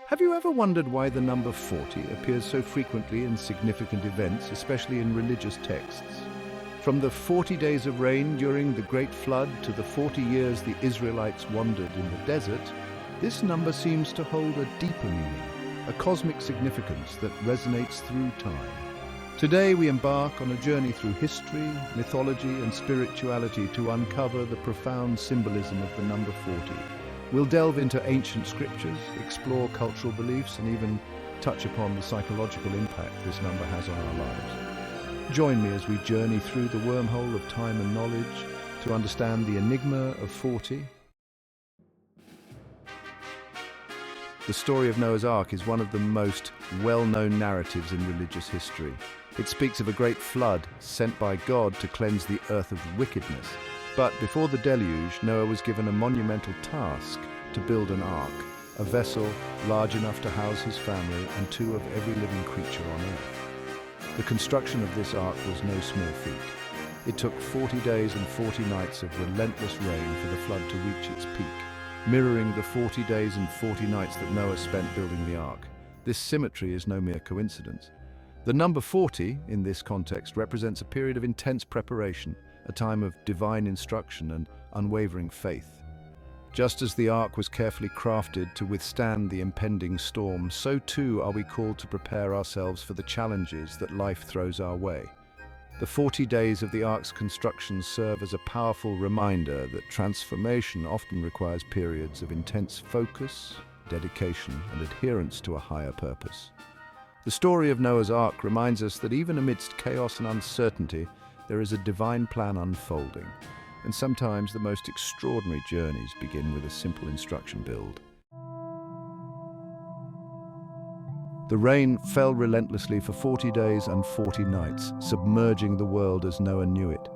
Have you ever wondered why the number 40 appears so frequently in significant events, especially in religious texts? From the 40 days of rain during the Great Flood to the 40 years the Israelites wandered in the desert, this number seems to hold a deeper meaning, a cosmic significance that resonates through time. Today we embark on a journey through history, mythology, and spirituality to uncover the profound symbolism of the number 40. We'll delve into ancient scriptures, explore cultural beliefs, and even touch upon the psychological impact this number has on our lives. Join me as we journey through the wormhole of time and knowledge to understand the enigma of 40. The story of Noah's Ark is one of the most well-known narratives in religious history. It speaks of a great flood sent by God to cleanse the earth of wickedness. But before the deluge, Noah was given a monumental task to build an ark, a vessel large enough to house his family and two of every living creature on earth. The construction of this ark was no small feat. It took 40 days and 40 nights of relentless rain for the flood to reach its peak, mirroring the 40 days and 40 nights that Noah spent building the ark. This symmetry is no mere coincidence. The number 40, in this context, represents a period of intense preparation, a time of divine instruction and unwavering faith. Just as the ark was carefully crafted to withstand the impending storm, so too are we called to prepare ourselves for the challenges that life throws our way. The 40 days of the ark's construction serve as a powerful reminder that transformation often requires periods of intense focus, dedication, and adherence to a higher purpose. The story of Noah's Ark reminds us that even amidst chaos and uncertainty, there is a divine plan unfolding, and sometimes the most extraordinary journeys begin with a simple instruction build. The rain fell relentlessly for 40 days and 40 nights, submerging the world as Noah knew it.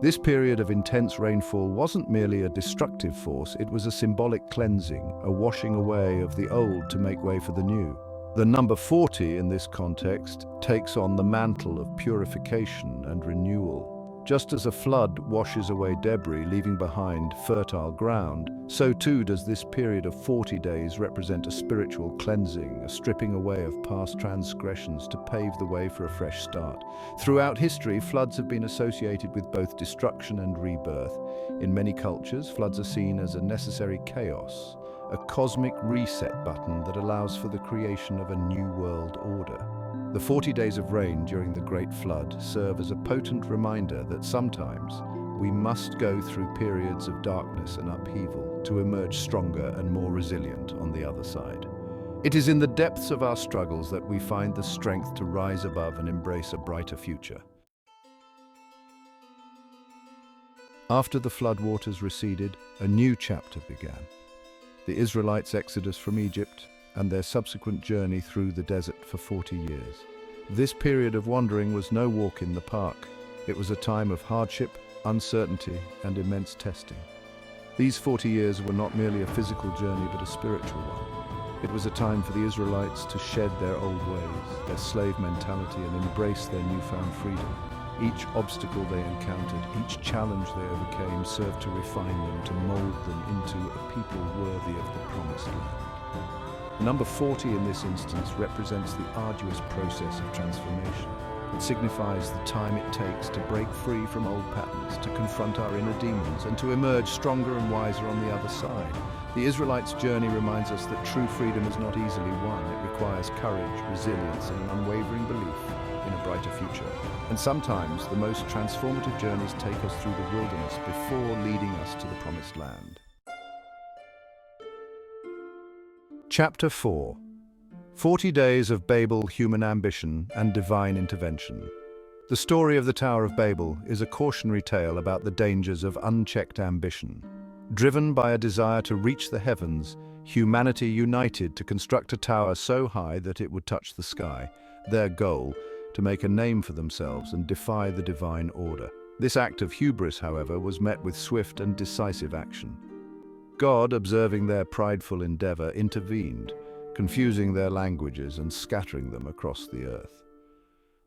This period of intense rainfall wasn't merely a destructive force, it was a symbolic cleansing, a washing away of the old to make way for the new. The number 40 in this context takes on the mantle of purification and renewal. Just as a flood washes away debris, leaving behind fertile ground, so too does this period of 40 days represent a spiritual cleansing, a stripping away of past transgressions to pave the way for a fresh start. Throughout history, floods have been associated with both destruction and rebirth. In many cultures, floods are seen as a necessary chaos, a cosmic reset button that allows for the creation of a new world order. The 40 days of rain during the Great Flood serve as a potent reminder that sometimes we must go through periods of darkness and upheaval to emerge stronger and more resilient on the other side. It is in the depths of our struggles that we find the strength to rise above and embrace a brighter future. After the floodwaters receded, a new chapter began. The Israelites' exodus from Egypt and their subsequent journey through the desert for 40 years. This period of wandering was no walk in the park. It was a time of hardship, uncertainty, and immense testing. These 40 years were not merely a physical journey, but a spiritual one. It was a time for the Israelites to shed their old ways, their slave mentality, and embrace their newfound freedom. Each obstacle they encountered, each challenge they overcame served to refine them, to mold them into a people worthy of the promised land. Number 40 in this instance represents the arduous process of transformation. It signifies the time it takes to break free from old patterns, to confront our inner demons, and to emerge stronger and wiser on the other side. The Israelites' journey reminds us that true freedom is not easily won. It requires courage, resilience, and an unwavering belief in a brighter future. And sometimes the most transformative journeys take us through the wilderness before leading us to the promised land. Chapter 4. 40 Days of Babel, Human Ambition and Divine Intervention. The story of the Tower of Babel is a cautionary tale about the dangers of unchecked ambition. Driven by a desire to reach the heavens, humanity united to construct a tower so high that it would touch the sky, their goal, to make a name for themselves and defy the divine order. This act of hubris, however, was met with swift and decisive action. God, observing their prideful endeavor, intervened, confusing their languages and scattering them across the earth.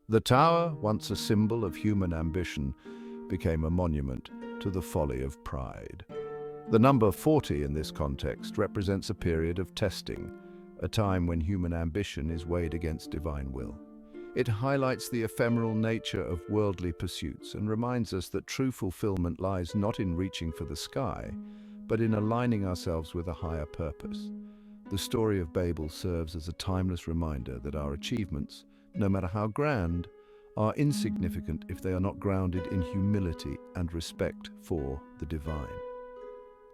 The tower, once a symbol of human ambition, became a monument to the folly of pride. The number 40 in this context represents a period of testing, a time when human ambition is weighed against divine will. It highlights the ephemeral nature of worldly pursuits and reminds us that true fulfillment lies not in reaching for the sky, but in aligning ourselves with a higher purpose. The story of Babel serves as a timeless reminder that our achievements, no matter how grand, are insignificant if they are not grounded in humility and respect for the divine.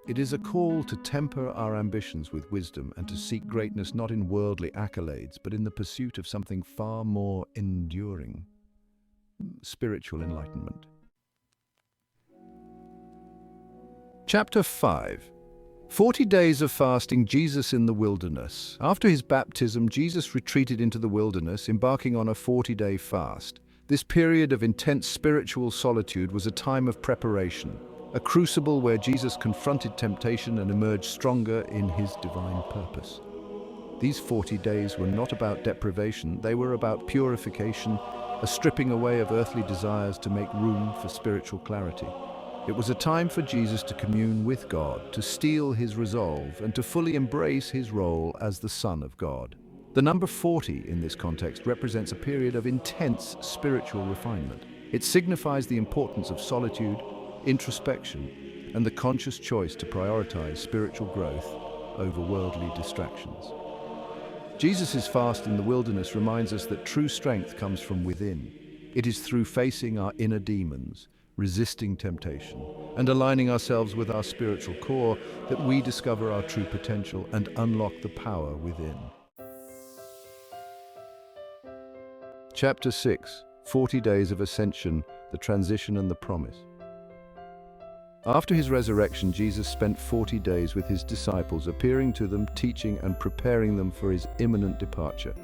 It is a call to temper our ambitions with wisdom and to seek greatness not in worldly accolades, but in the pursuit of something far more enduring: spiritual enlightenment. Chapter 5. 40 days of fasting, Jesus in the wilderness. After his baptism, Jesus retreated into the wilderness, embarking on a 40-day fast. This period of intense spiritual solitude was a time of preparation, a crucible where Jesus confronted temptation and emerged stronger in his divine purpose. These 40 days were not about deprivation, they were about purification, a stripping away of earthly desires to make room for spiritual clarity. It was a time for Jesus to commune with God, to steel his resolve, and to fully embrace his role as the Son of God. The number 40 in this context represents a period of intense spiritual refinement. It signifies the importance of solitude, introspection, and the conscious choice to prioritize spiritual growth over worldly distractions. Jesus' fast in the wilderness reminds us that true strength comes from within. It is through facing our inner demons, resisting temptation, and aligning ourselves with our spiritual core that we discover our true potential and unlock the power within. Chapter 6. 40 Days of Ascension, the Transition and the Promise. After his resurrection, Jesus spent 40 days with his disciples, appearing to them, teaching and preparing them for his imminent departure.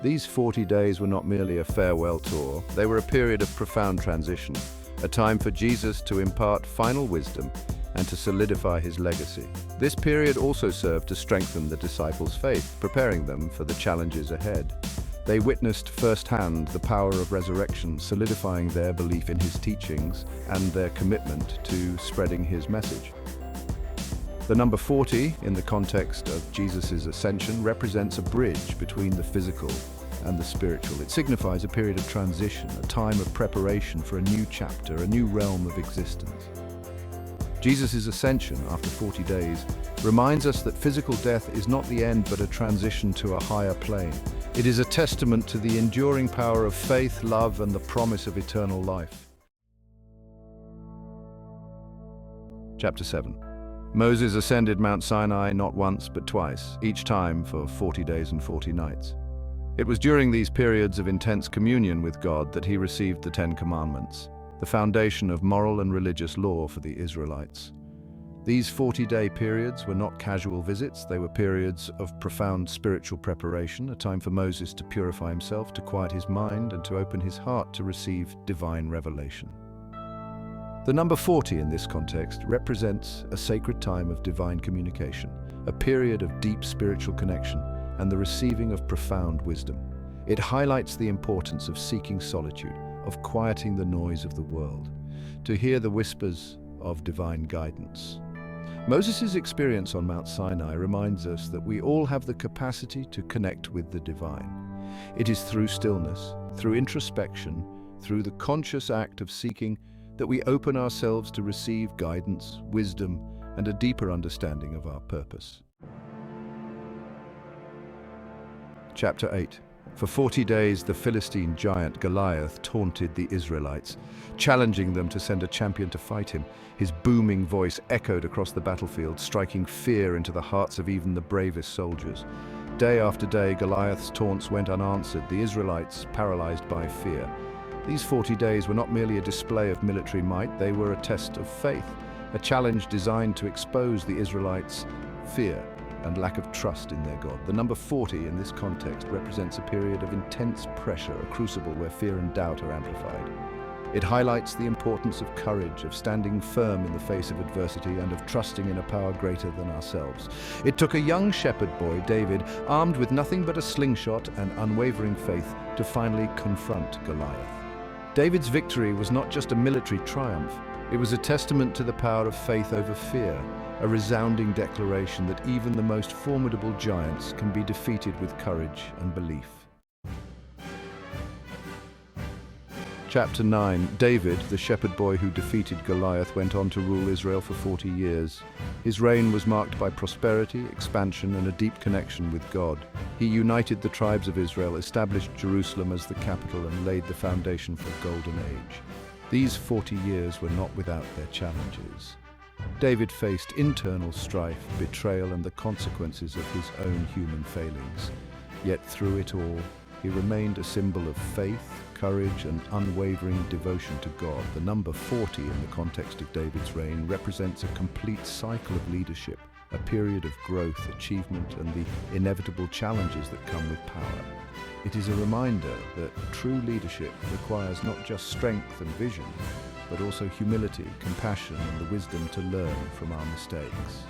These 40 days were not merely a farewell tour, they were a period of profound transition, a time for Jesus to impart final wisdom and to solidify his legacy. This period also served to strengthen the disciples' faith, preparing them for the challenges ahead. They witnessed firsthand the power of resurrection, solidifying their belief in his teachings and their commitment to spreading his message. The number 40, in the context of Jesus' ascension, represents a bridge between the physical and the spiritual. It signifies a period of transition, a time of preparation for a new chapter, a new realm of existence. Jesus' ascension after 40 days reminds us that physical death is not the end but a transition to a higher plane. It is a testament to the enduring power of faith, love, and the promise of eternal life. Chapter 7. Moses ascended Mount Sinai not once but twice, each time for 40 days and 40 nights. It was during these periods of intense communion with God that he received the 10 Commandments, the foundation of moral and religious law for the Israelites. These 40-day periods were not casual visits, they were periods of profound spiritual preparation, a time for Moses to purify himself, to quiet his mind, and to open his heart to receive divine revelation. The number 40 in this context represents a sacred time of divine communication, a period of deep spiritual connection and the receiving of profound wisdom. It highlights the importance of seeking solitude, of quieting the noise of the world, to hear the whispers of divine guidance. Moses' experience on Mount Sinai reminds us that we all have the capacity to connect with the divine. It is through stillness, through introspection, through the conscious act of seeking that we open ourselves to receive guidance, wisdom, and a deeper understanding of our purpose. Chapter 8. For 40 days, the Philistine giant Goliath taunted the Israelites, challenging them to send a champion to fight him. His booming voice echoed across the battlefield, striking fear into the hearts of even the bravest soldiers. Day after day, Goliath's taunts went unanswered, the Israelites paralyzed by fear. These 40 days were not merely a display of military might, they were a test of faith, a challenge designed to expose the Israelites' fear and lack of trust in their God. The number 40 in this context represents a period of intense pressure, a crucible where fear and doubt are amplified. It highlights the importance of courage, of standing firm in the face of adversity, and of trusting in a power greater than ourselves. It took a young shepherd boy, David, armed with nothing but a slingshot and unwavering faith, to finally confront Goliath. David's victory was not just a military triumph, It was a testament to the power of faith over fear, a resounding declaration that even the most formidable giants can be defeated with courage and belief. Chapter 9. David, the shepherd boy who defeated Goliath, went on to rule Israel for 40 years. His reign was marked by prosperity, expansion, and a deep connection with God. He united the tribes of Israel, established Jerusalem as the capital, and laid the foundation for a golden age. These 40 years were not without their challenges. David faced internal strife, betrayal, and the consequences of his own human failings. Yet through it all, he remained a symbol of faith, courage, and unwavering devotion to God. The number 40 in the context of David's reign represents a complete cycle of leadership, a period of growth, achievement, and the inevitable challenges that come with power. It is a reminder that true leadership requires not just strength and vision, but also humility, compassion, and the wisdom to learn from our mistakes.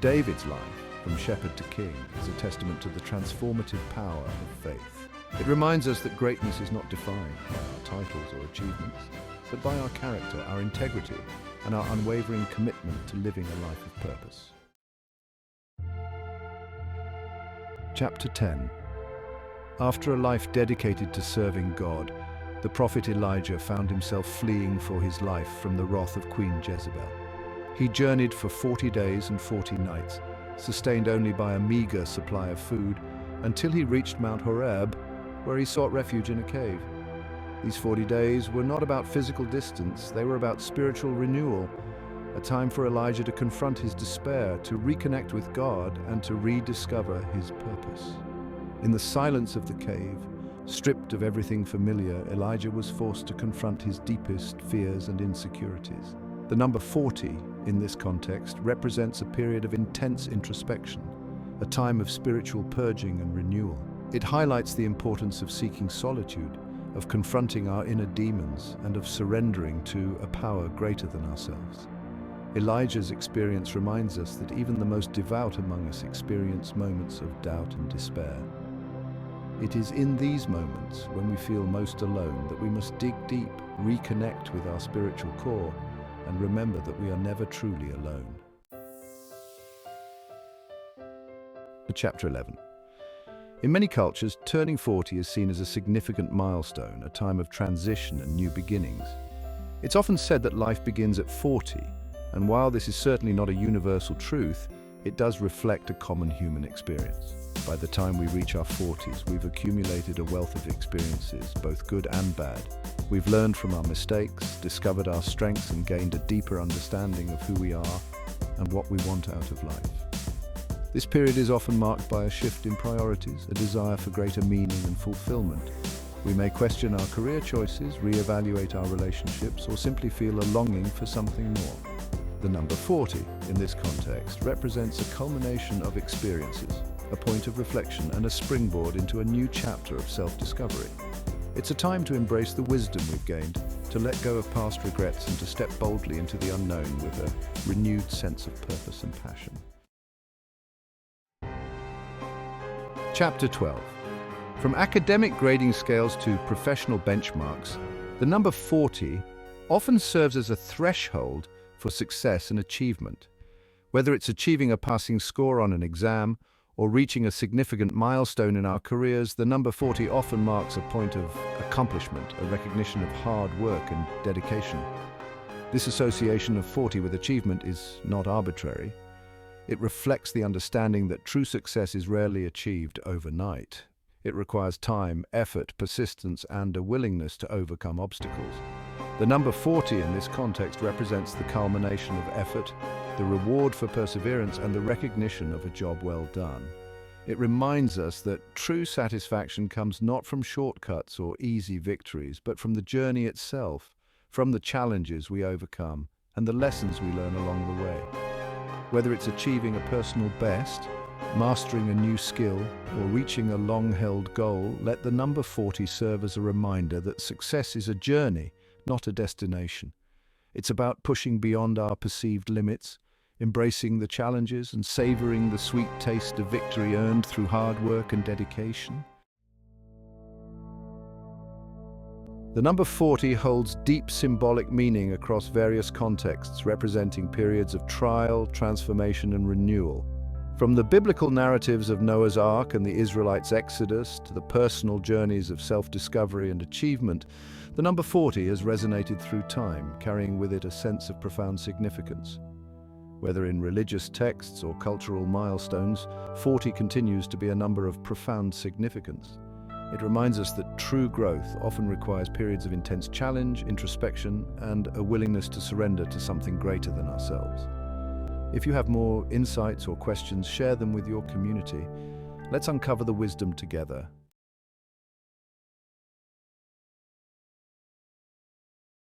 David's life, from shepherd to king, is a testament to the transformative power of faith. It reminds us that greatness is not defined by our titles or achievements, but by our character, our integrity, and our unwavering commitment to living a life of purpose. Chapter 10. After a life dedicated to serving God, the prophet Elijah found himself fleeing for his life from the wrath of Queen Jezebel. He journeyed for 40 days and 40 nights, sustained only by a meager supply of food, until he reached Mount Horeb, where he sought refuge in a cave. These 40 days were not about physical distance, they were about spiritual renewal, a time for Elijah to confront his despair, to reconnect with God, and to rediscover his purpose. In the silence of the cave, stripped of everything familiar, Elijah was forced to confront his deepest fears and insecurities. The number 40, in this context, represents a period of intense introspection, a time of spiritual purging and renewal. It highlights the importance of seeking solitude, of confronting our inner demons, and of surrendering to a power greater than ourselves. Elijah's experience reminds us that even the most devout among us experience moments of doubt and despair. It is in these moments, when we feel most alone, that we must dig deep, reconnect with our spiritual core, and remember that we are never truly alone. Chapter 11. In many cultures, turning 40 is seen as a significant milestone, a time of transition and new beginnings. It's often said that life begins at 40, and while this is certainly not a universal truth, it does reflect a common human experience. By the time we reach our 40s, we've accumulated a wealth of experiences, both good and bad. We've learned from our mistakes, discovered our strengths, and gained a deeper understanding of who we are and what we want out of life. This period is often marked by a shift in priorities, a desire for greater meaning and fulfillment. We may question our career choices, reevaluate our relationships, or simply feel a longing for something more. The number 40, in this context, represents a culmination of experiences, a point of reflection, and a springboard into a new chapter of self-discovery. It's a time to embrace the wisdom we've gained, to let go of past regrets, and to step boldly into the unknown with a renewed sense of purpose and passion. Chapter 12. From academic grading scales to professional benchmarks, the number 40 often serves as a threshold for success and achievement. Whether it's achieving a passing score on an exam or reaching a significant milestone in our careers, the number 40 often marks a point of accomplishment, a recognition of hard work and dedication. This association of 40 with achievement is not arbitrary. It reflects the understanding that true success is rarely achieved overnight. It requires time, effort, persistence, and a willingness to overcome obstacles. The number 40 in this context represents the culmination of effort, the reward for perseverance, and the recognition of a job well done. It reminds us that true satisfaction comes not from shortcuts or easy victories, but from the journey itself, from the challenges we overcome, and the lessons we learn along the way. Whether it's achieving a personal best, mastering a new skill, or reaching a long-held goal, let the number 40 serve as a reminder that success is a journey, not a destination. It's about pushing beyond our perceived limits, embracing the challenges, and savoring the sweet taste of victory earned through hard work and dedication. The number 40 holds deep symbolic meaning across various contexts, representing periods of trial, transformation, and renewal. From the biblical narratives of Noah's Ark and the Israelites' Exodus to the personal journeys of self-discovery and achievement, the number 40 has resonated through time, carrying with it a sense of profound significance. Whether in religious texts or cultural milestones, 40 continues to be a number of profound significance. It reminds us that true growth often requires periods of intense challenge, introspection, and a willingness to surrender to something greater than ourselves. If you have more insights or questions, share them with your community. Let's uncover the wisdom together.